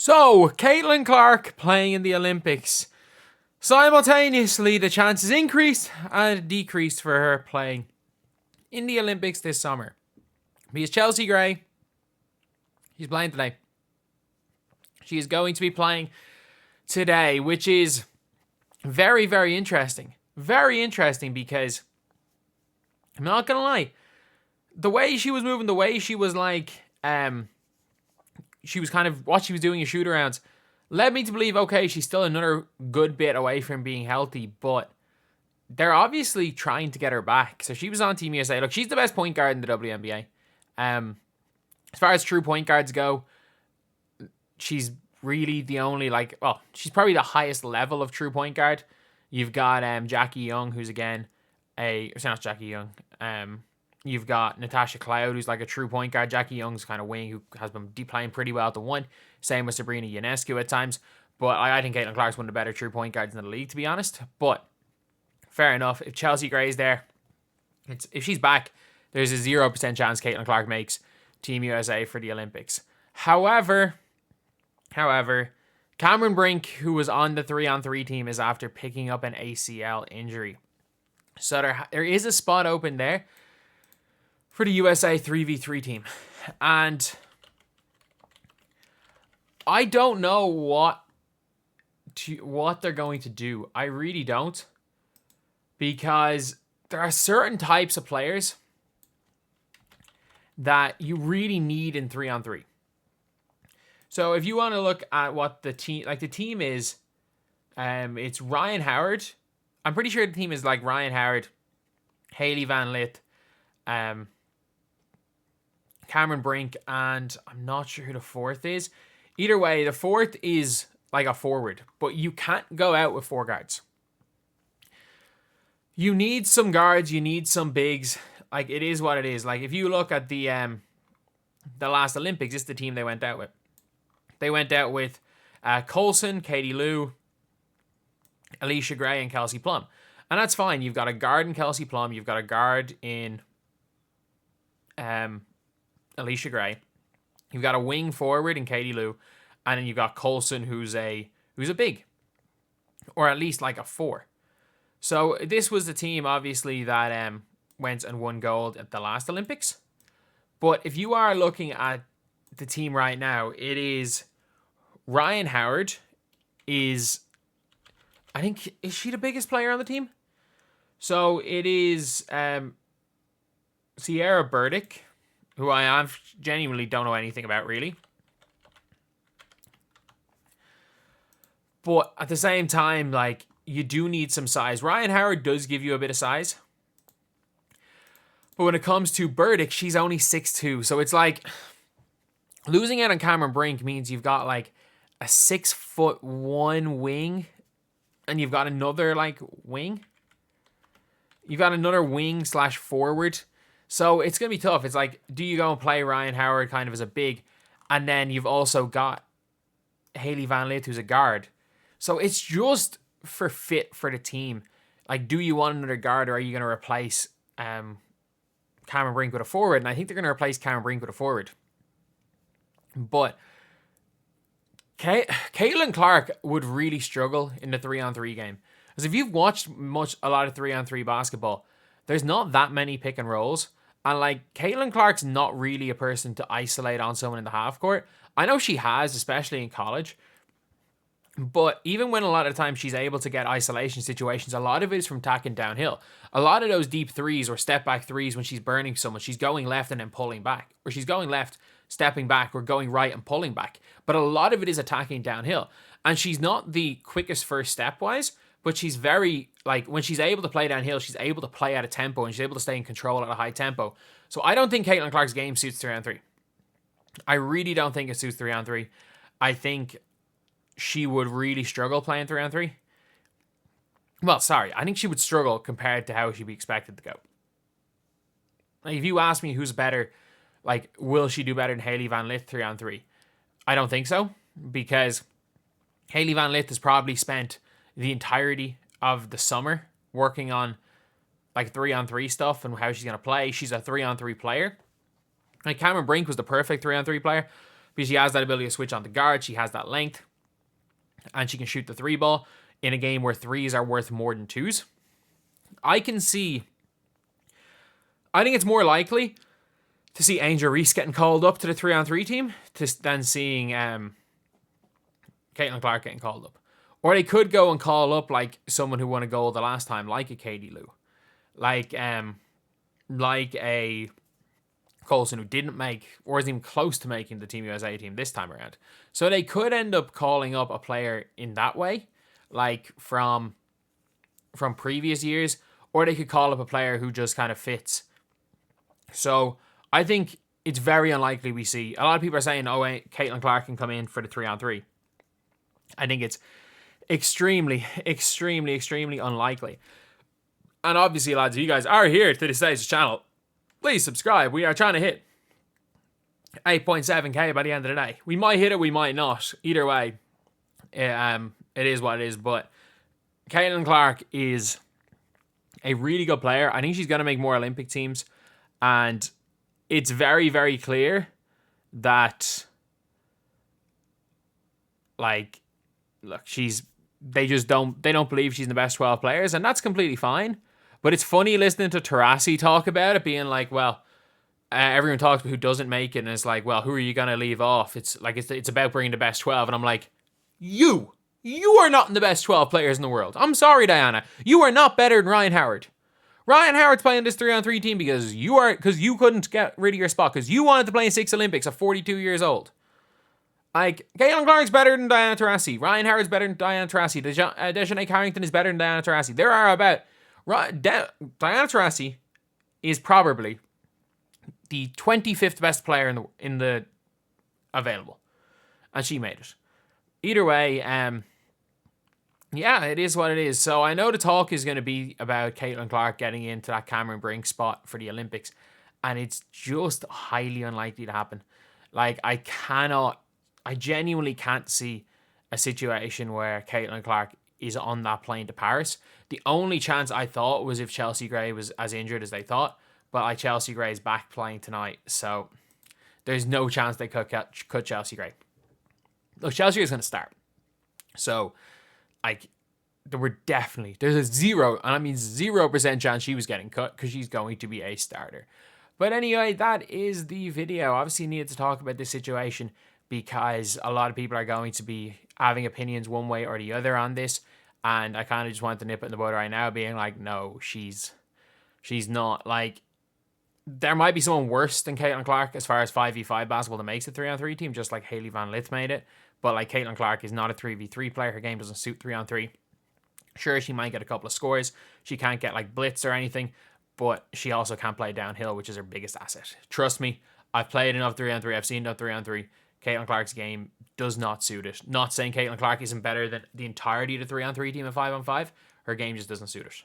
So, Caitlin Clark playing in the Olympics. Simultaneously, the chances increased and decreased for her playing in the Olympics this summer. Because Chelsea Gray, she's playing today. She is going to be playing today, which is very, very interesting. Very interesting because, I'm not going to lie, the way she was moving, the way she was like, she was kind of, what she was doing in shoot-arounds, led me to believe, okay, she's still another good bit away from being healthy, but they're obviously trying to get her back. So she was on Team USA. Look, she's the best point guard in the WNBA. As far as true point guards go, she's really the only, she's probably the highest level of true point guard. You've got Jackie Young, who's again it's not Jackie Young. You've got Natasha Cloud, who's like a true point guard. Jackie Young's kind of wing, who has been playing pretty well at the one. Same with Sabrina Ionescu at times. But I think Caitlin Clark's one of the better true point guards in the league, to be honest. But fair enough. If Chelsea Gray's there, if she's back, there's a 0% chance Caitlin Clark makes Team USA for the Olympics. However, Cameron Brink, who was on the 3-on-3 team, is after picking up an ACL injury. So there is a spot open there for the USA 3v3 team. And I don't know what they're going to do. I really don't. Because there are certain types of players that you really need in 3-on-3. So if you want to look at what the team is, it's Ryan Howard. I'm pretty sure the team is like Ryan Howard, Hailey Van Lith, Cameron Brink, and I'm not sure who the fourth is. Either way, the fourth is like a forward, but you can't go out with 4 guards. You need some guards, you need some bigs. Like, it is what it is. Like, if you look at the last Olympics, it's the team they went out with. They went out with Coulson, Katie Lou, Alicia Gray, and Kelsey Plum. And that's fine. You've got a guard in Kelsey Plum. You've got a guard in Alicia Gray. You've got a wing forward in Katie Lou. And then you've got Coulson, who's a big. Or at least like a 4. So this was the team, obviously, that went and won gold at the last Olympics. But if you are looking at the team right now, it is Ryan Howard is she the biggest player on the team? So it is Sierra Burdick, who I genuinely don't know anything about, really. But at the same time, like, you do need some size. Ryan Howard does give you a bit of size. But when it comes to Burdick, she's only 6'2". So it's like, losing out on Cameron Brink means you've got like a 6'1" wing. And you've got another like wing. You've got another wing / forward. So it's going to be tough. It's like, do you go and play Ryan Howard kind of as a big? And then you've also got Hailey Van Lith, who's a guard. So it's just for fit for the team. Like, do you want another guard, or are you going to replace Cameron Brink with a forward? And I think they're going to replace Cameron Brink with a forward. But Caitlin Clark would really struggle in the 3-on-3 game. Because if you've watched a lot of 3-on-3 basketball, there's not that many pick and rolls. And like, Caitlin Clark's not really a person to isolate on someone in the half court. I know she has, especially in college. But even when a lot of times she's able to get isolation situations, a lot of it is from tacking downhill. A lot of those deep threes or step back threes, when she's burning someone, she's going left and then pulling back. Or she's going left, stepping back, or going right and pulling back. But a lot of it is attacking downhill. And she's not the quickest first step-wise, but she's very, like, when she's able to play downhill, she's able to play at a tempo, and she's able to stay in control at a high tempo. So I don't think Caitlin Clark's game suits 3-on-3. I really don't think it suits 3-on-3. I think she would really struggle playing 3-on-3. Well, sorry, I think she would struggle compared to how she'd be expected to go. Like, if you ask me who's better, like, will she do better than Hailey Van Lith 3-on-3? I don't think so, because Hailey Van Lith has probably spent the entirety of the summer working on like 3-on-3 stuff and how she's going to play. She's a 3-on-3 player. Like, Cameron Brink was the perfect 3-on-3 player. because she has that ability to switch on the guard. She has that length, and she can shoot the 3-ball in a game where 3s are worth more than 2s. I think it's more likely to see Angel Reese getting called up to the 3-on-3 team than seeing Caitlin Clark getting called up. Or they could go and call up like someone who won a gold the last time, like a Katie Lou. Like a Colson who didn't make, or isn't even close to making the Team USA team this time around. So they could end up calling up a player in that way, like from previous years, or they could call up a player who just kind of fits. So I think it's very unlikely we see. A lot of people are saying, oh, Caitlin Clark can come in for the 3-on-3. I think it's extremely, extremely, extremely unlikely. And obviously, lads, if you guys are here to this stage of the channel, please subscribe. We are trying to hit 8.7k by the end of the day. We might hit it, we might not. Either way, it is what it is. But Caitlin Clark is a really good player. I think she's going to make more Olympic teams. And it's very, very clear that, like, look, they don't believe she's in the best 12 players, and that's completely fine. But it's funny listening to Taurasi talk about it, being like, well, everyone talks about who doesn't make it, and it's like, well, who are you going to leave off? It's like, it's about bringing the best 12. And I'm like, you are not in the best 12 players in the world. I'm sorry, Diana. You are not better than Ryan Howard. Ryan Howard's playing this 3-on-3 team because you couldn't get rid of your spot, because you wanted to play in 6 Olympics at 42 years old. Like, Caitlin Clark's better than Diana Taurasi. Ryan Howard's better than Diana Taurasi. Dejanay Carrington is better than Diana Taurasi. There are about... Diana Taurasi is probably the 25th best player in the available. And she made it. Either way, yeah, it is what it is. So I know the talk is going to be about Caitlin Clark getting into that Cameron Brink spot for the Olympics. And it's just highly unlikely to happen. Like, I genuinely can't see a situation where Caitlin Clark is on that plane to Paris. The only chance I thought was if Chelsea Gray was as injured as they thought. But like, Chelsea Gray is back playing tonight. So there's no chance they could cut Chelsea Gray. Look, Chelsea Gray is going to start. So, like, there's a 0, and I mean 0% chance she was getting cut, because she's going to be a starter. But anyway, that is the video. Obviously, needed to talk about this situation because a lot of people are going to be having opinions one way or the other on this. And I kind of just want to nip it in the bud right now, being like, no, she's not. Like, there might be someone worse than Caitlin Clark as far as 5v5 basketball that makes a 3-on-3 team, just like Hailey Van Lith made it. But like, Caitlin Clark is not a 3v3 player. Her game doesn't suit 3-on-3. Sure, she might get a couple of scores. She can't get like blitz or anything, but she also can't play downhill, which is her biggest asset. Trust me, I've played enough 3-on-3. I've seen enough 3-on-3. Caitlin Clark's game does not suit it. Not saying Caitlin Clark isn't better than the entirety of the 3-on-3 team at 5-on-5. Her game just doesn't suit it.